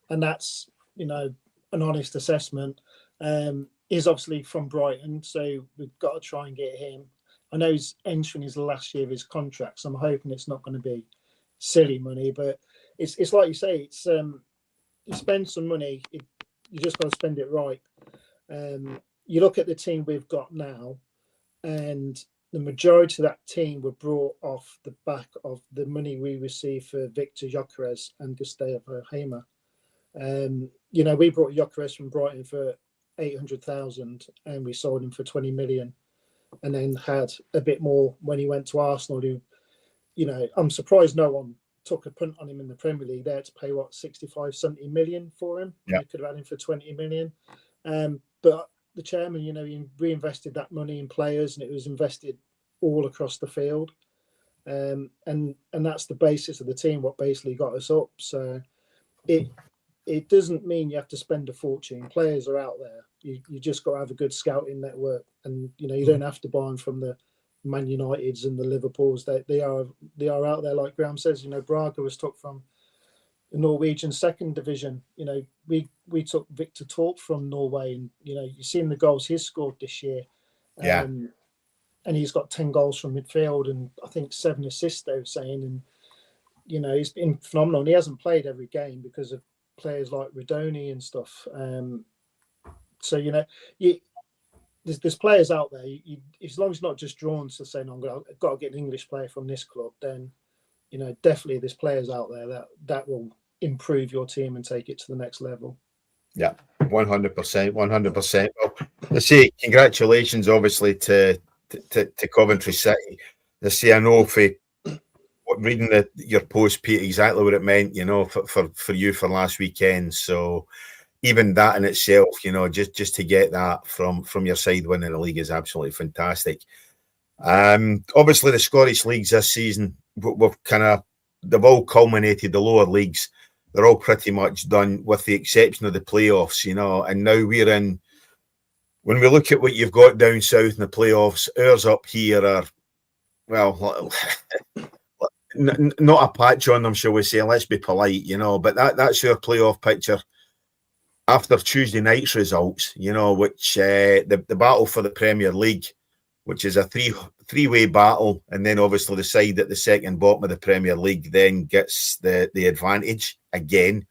And that's, an honest assessment. He's obviously from Brighton, so we've got to try and get him. I know he's entering his last year of his contract, so I'm hoping it's not going to be silly money, but it's like you say, it's you spend some money, you just got to spend it right. You look at the team we've got now, and the majority of that team were brought off the back of the money we received for Victor Gyökeres and Gustavo Hamer. We brought Gyökeres from Brighton for 800,000 and we sold him for 20 million, and then had a bit more when he went to Arsenal, who, I'm surprised no one took a punt on him in the Premier League. They had to pay 65, 70 million for him. Yeah. They could have had him for 20 million. But the chairman, he reinvested that money in players, and it was invested all across the field. And that's the basis of the team, what basically got us up. So it doesn't mean you have to spend a fortune. Players are out there. You just got to have a good scouting network, and you don't have to buy them from the Man Uniteds and the Liverpools. They are out there, like Graeme says. Braga was took from the Norwegian second division. We took Victor Torp from Norway, and you've seen the goals he's scored this year. And he's got 10 goals from midfield, and I think 7 assists, they were saying. And he's been phenomenal. And he hasn't played every game because of players like Redoni and stuff. So there's players out there. As long as you're not just drawn to saying, I've got to get an English player from this club, then definitely there's players out there that will improve your team and take it to the next level. Yeah, 100%. Well, I say congratulations, obviously, to Coventry City. I say, I know for reading your post, Pete, exactly what it meant, for you for last weekend. So even that in itself, just to get that from your side winning the league is absolutely fantastic. Obviously, the Scottish leagues this season, they've all culminated. The lower leagues, they're all pretty much done, with the exception of the playoffs, and now we're in. When we look at what you've got down south in the playoffs, ours up here are, well, not a patch on them, shall we say? Let's be polite, But that's our playoff picture after Tuesday night's results, which the battle for the Premier League, which is a three-way battle, and then obviously the side at the second bottom of the Premier League then gets the advantage again.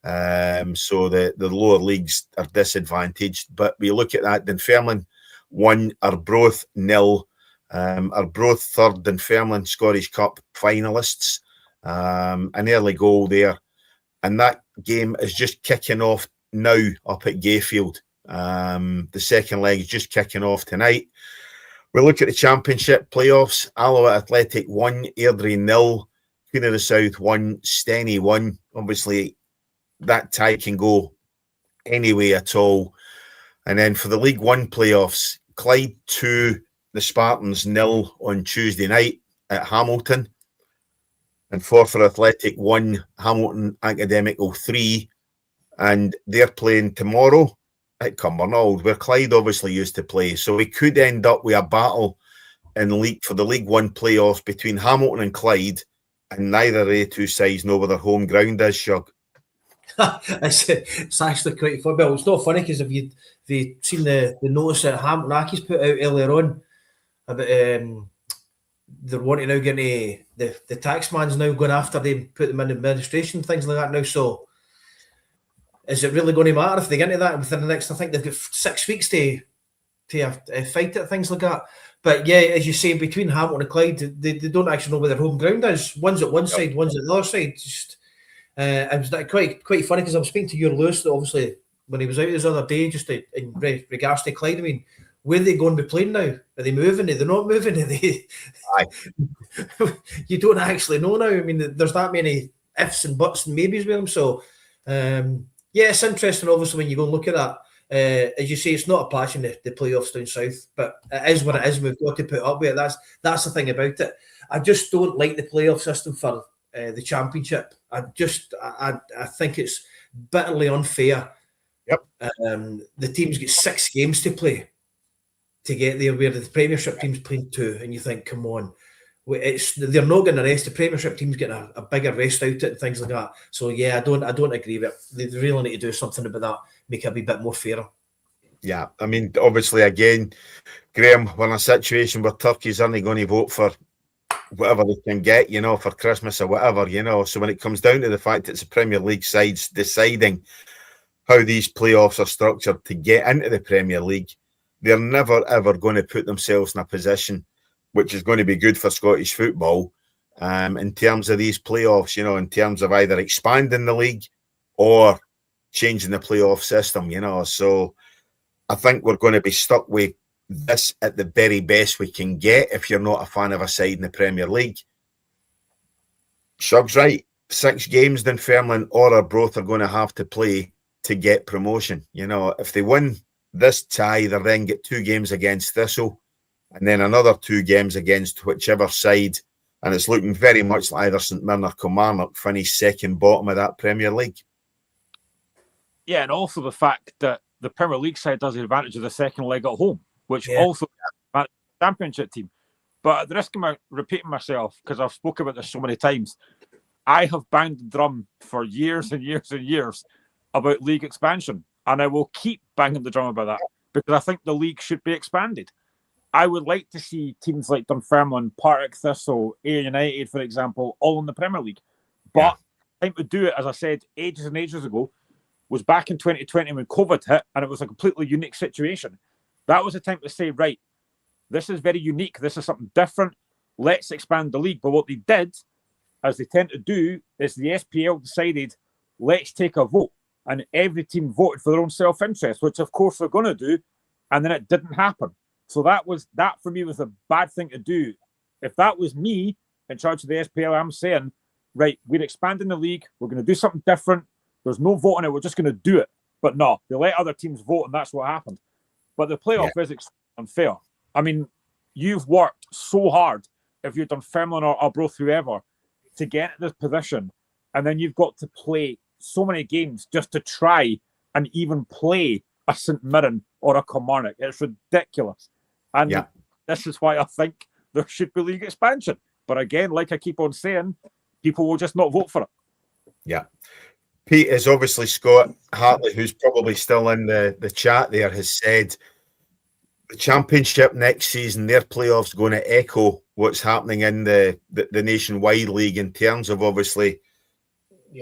So the lower leagues are disadvantaged. But we look at that, Dunfermline 1, Arbroath 0. Arbroath third, Dunfermline Scottish Cup finalists. An early goal there. And that game is just kicking off now up at Gayfield. The second leg is just kicking off tonight. We look at the Championship playoffs. Alloa Athletic 1, Airdrie 0, Queen of the South 1, Steny 1. Obviously, that tie can go any way at all. And then for the League One playoffs, Clyde 2, the Spartans 0 on Tuesday night at Hamilton. And Forfar Athletic 1, Hamilton Academical 3. And they're playing tomorrow at Cumbernauld, where Clyde obviously used to play. So we could end up with a battle in league for the League One playoffs between Hamilton and Clyde, and neither of the two sides know where their home ground is, Shug. It's actually quite funny. Well, it's not funny because if you've seen the notice that Hampton Accies put out earlier on about they're wanting now getting the taxman's now going after them, put them in administration, things like that now. So is it really going to matter if they get into that within the next? I think they've got 6 weeks to fight it, things like that. But yeah, as you say, between Hamilton and Clyde, they don't actually know where their home ground is. One's at one side, one's at the other side. Just it was quite funny because I was speaking to Hugh Lewis, obviously, when he was out this other day, just in regards to Clyde. I mean, where are they going to be playing now? Are they moving? Are they not moving? Are they? You don't actually know now. I mean, there's that many ifs and buts and maybes with them. So, yeah, it's interesting, obviously, when you go and look at that. As you say, it's not a passion, the playoffs down south, but it is what it is. We've got to put up with it. That's the thing about it. I just don't like the playoff system for the championship. I think it's bitterly unfair. Yep. The teams get 6 games to play to get there, where the Premiership teams playing 2, and you think, come on, they're not getting a rest. The Premiership teams getting a bigger rest out of it and things like that. So yeah, I don't agree with it. They really need to do something about that, make it a wee bit more fair. Yeah, I mean, obviously, again, Graeme, we're in a situation where Turkey's only going to vote for whatever they can get, for Christmas or whatever, So when it comes down to the fact it's the Premier League sides deciding how these playoffs are structured to get into the Premier League, they're never, ever going to put themselves in a position which is going to be good for Scottish football in terms of these playoffs, in terms of either expanding the league or changing the playoff system, So I think we're going to be stuck with this at the very best we can get if you're not a fan of a side in the Premier League. Shug's right. 6 games Dunfermline or Arbroath are going to have to play to get promotion. If they win this tie, they then get 2 games against Thistle and then another 2 games against whichever side. And it's looking very much like either St Mirren or Kilmarnock finish second bottom of that Premier League. Yeah, and also the fact that the Premier League side does the advantage of the second leg at home, which also the Championship team. But at the risk of repeating myself, because I've spoken about this so many times, I have banged the drum for years and years and years about league expansion. And I will keep banging the drum about that because I think the league should be expanded. I would like to see teams like Dunfermline, Partick Thistle, Ayr United, for example, all in the Premier League. But the time to do it, as I said ages and ages ago, was back in 2020 when COVID hit, and it was a completely unique situation. That was the time to say, right, this is very unique. This is something different. Let's expand the league. But what they did, as they tend to do, is the SPL decided, let's take a vote. And every team voted for their own self-interest, which of course they're going to do. And then it didn't happen. So that for me was a bad thing to do. If that was me in charge of the SPL, I'm saying, right, we're expanding the league. We're going to do something different. There's no vote on it. We're just going to do it. But no, they let other teams vote, and that's what happened. But the playoff is unfair. I mean, you've worked so hard, if you've done Dunfermline or Arbroath, whoever, to get in this position, and then you've got to play so many games just to try and even play a St Mirren or a Kilmarnock. It's ridiculous. And this is why I think there should be league expansion. But again, like I keep on saying, people will just not vote for it. Yeah. Pete is obviously Scott Hartley, who's probably still in the chat there, has said the Championship next season, their playoffs going to echo what's happening in the nationwide league in terms of obviously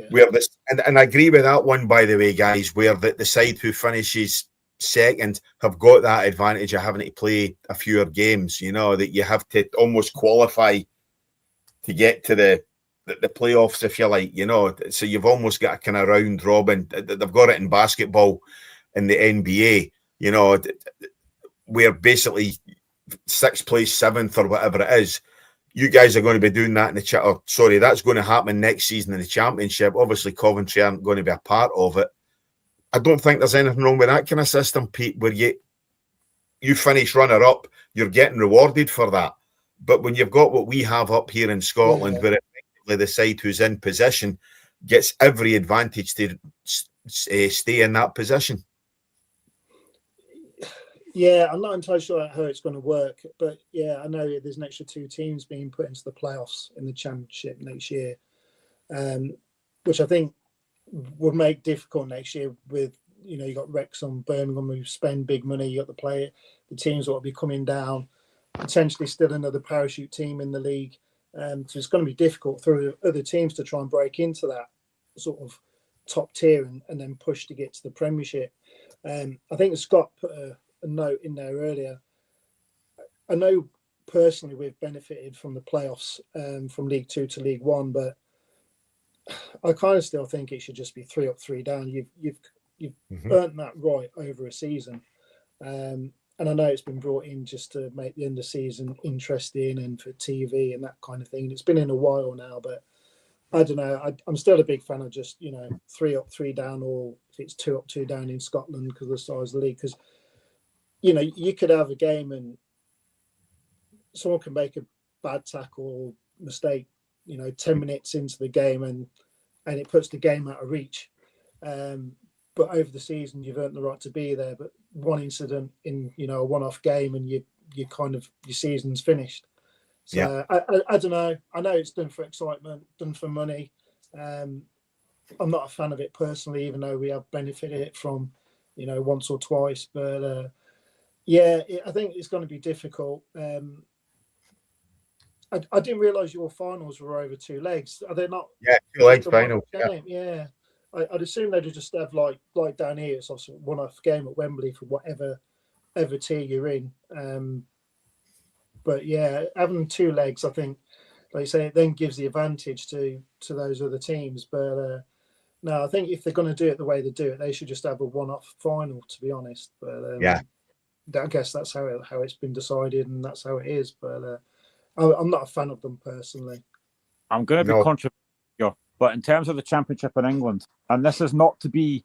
where this, and I agree with that one, by the way, guys, where the side who finishes second have got that advantage of having to play a fewer games, that you have to almost qualify to get to the playoffs, if you like, so you've almost got a kind of round robin. They've got it in basketball in the NBA, where basically 6th place, 7th or whatever it is. You guys are going to be doing that in the that's going to happen next season in the Championship. Obviously, Coventry aren't going to be a part of it. I don't think there's anything wrong with that kind of system, Pete, where you finish runner-up, you're getting rewarded for that. But when you've got what we have up here in Scotland, where effectively the side who's in position gets every advantage to stay in that position. Yeah, I'm not entirely sure how it's going to work, but yeah, I know there's an extra 2 teams being put into the playoffs in the Championship next year, which I think would make difficult next year. With you got Wrexham, Birmingham who spend big money. You got the teams that will be coming down, potentially still another parachute team in the league. So it's going to be difficult for other teams to try and break into that sort of top tier and then push to get to the Premiership. I think Scott put a note in there earlier. I know personally we've benefited from the playoffs from League 2 to League 1, but I kind of still think it should just be 3 up, 3 down. You've earned that right over a season, and I know it's been brought in just to make the end of season interesting and for TV and that kind of thing. It's been in a while now, but I don't know. I'm still a big fan of just 3 up, 3 down, or if it's 2 up, 2 down in Scotland because of the size of the league. Because you could have a game and someone can make a bad tackle or mistake, 10 minutes into the game and it puts the game out of reach. But over the season, you've earned the right to be there. But one incident in, a one-off game and your season's finished. So yeah. I don't know. I know it's done for excitement, done for money. I'm not a fan of it personally, even though we have benefited it from, once or twice. But I think it's going to be difficult. I didn't realise your finals were over 2 legs. Are they not? Yeah, 2 legs final. Yeah. I'd assume they'd just have like down here. It's also one-off game at Wembley for whatever tier you're in. But yeah, having 2 legs, I think, like you say, it then gives the advantage to those other teams. But no, I think if they're going to do it the way they do it, they should just have a one-off final, to be honest. But I guess that's how it's been decided, and that's how it is. But I'm not a fan of them personally. I'm going to be controversial, but in terms of the Championship in England, and this is not to be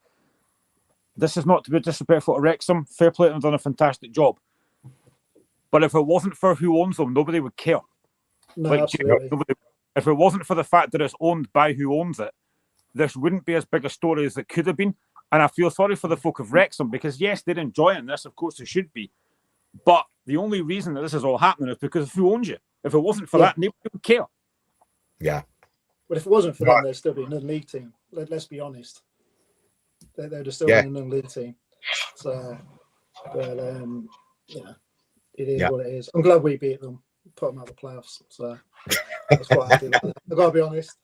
disrespectful to Wrexham. Fair play to them, done a fantastic job. But if it wasn't for who owns them, nobody would care. No, absolutely. If it wasn't for the fact that it's owned by who owns it, this wouldn't be as big a story as it could have been. And I feel sorry for the folk of Wrexham because, yes, they're enjoying this. Of course, they should be. But the only reason that this is all happening is because of who owns you. If it wasn't for that, nobody would care. Yeah. But if it wasn't for them, there'd still be another league team. Let's be honest. They'd have still been another league team. So, but it is what it is. I'm glad we beat them, put them out of the playoffs. So that's quite happy with that. I've got to be honest.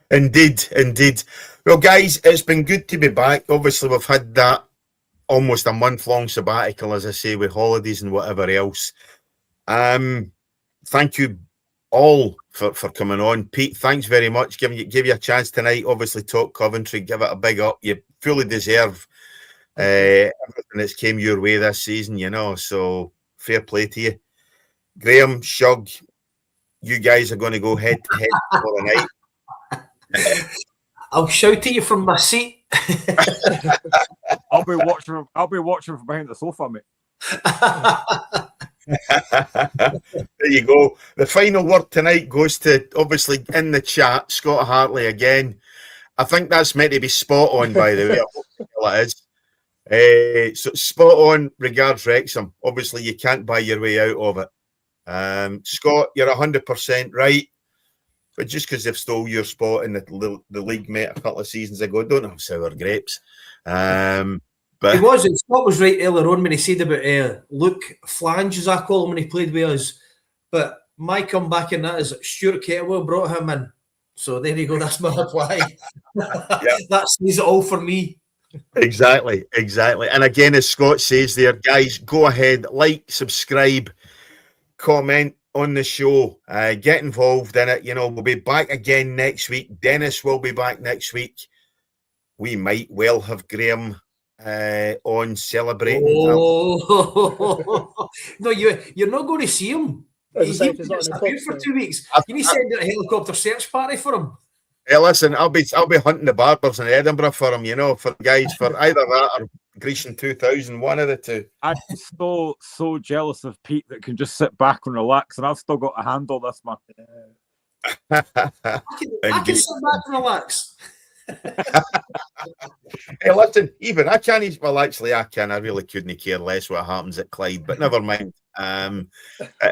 Indeed. Well, guys, it's been good to be back. Obviously, we've had that almost a month-long sabbatical, as I say, with holidays and whatever else. Thank you all for coming on. Pete, thanks very much. Give you a chance tonight. Obviously, talk Coventry. Give it a big up. You fully deserve everything that's came your way this season, so fair play to you. Graeme, Shug, you guys are going to go head to head tomorrow night. I'll shout at you from my seat. I'll be watching from behind the sofa, mate. There you go. The final word tonight goes to, obviously, in the chat, Scott Hartley again. I think that's meant to be spot on, by the way. I hope it is. So spot on, regards Wrexham. Obviously, you can't buy your way out of it. Scott, you're 100% right. But just because they've stole your spot in the league, mate, a couple of seasons ago, don't have sour grapes. But Scott was right earlier on when he said about Luke Flange, as I call him, when he played with us. But my comeback in that is Stuart Kettlewell brought him in. So there you go, that's my reply. That says it all for me. Exactly. And again, as Scott says there, guys, go ahead, like, subscribe, comment on the show, get involved in it. We'll be back again next week. Dennis will be back next week. We might well have Graeme on celebrating. Oh no, you're not going to see him. He's disappeared for 2 weeks. You need to send out a helicopter search party for him. Hey, listen, I'll be hunting the barbers in Edinburgh for him, for guys, for either that or Grecian 2000, one of the two. I'm so jealous of Pete that can just sit back and relax, and I've still got to handle this, man. I can sit back and relax. Hey, listen, even I can't. Well, actually, I can. I really couldn't care less what happens at Clyde, but never mind. It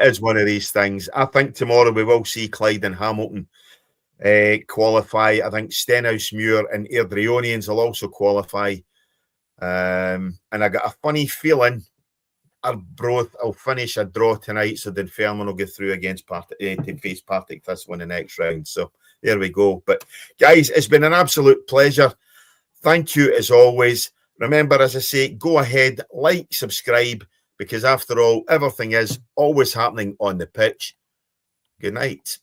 is one of these things. I think tomorrow we will see Clyde and Hamilton qualify. I think Stenhousemuir and Airdrieonians will also qualify. And I got a funny feeling I'll finish a draw tonight, so Dunfermline will get through against to face Partick Thistle in the next round. So there we go. But guys, it's been an absolute pleasure. Thank you as always. Remember, as I say, go ahead, like, subscribe, because after all, everything is always happening on the pitch. Good night.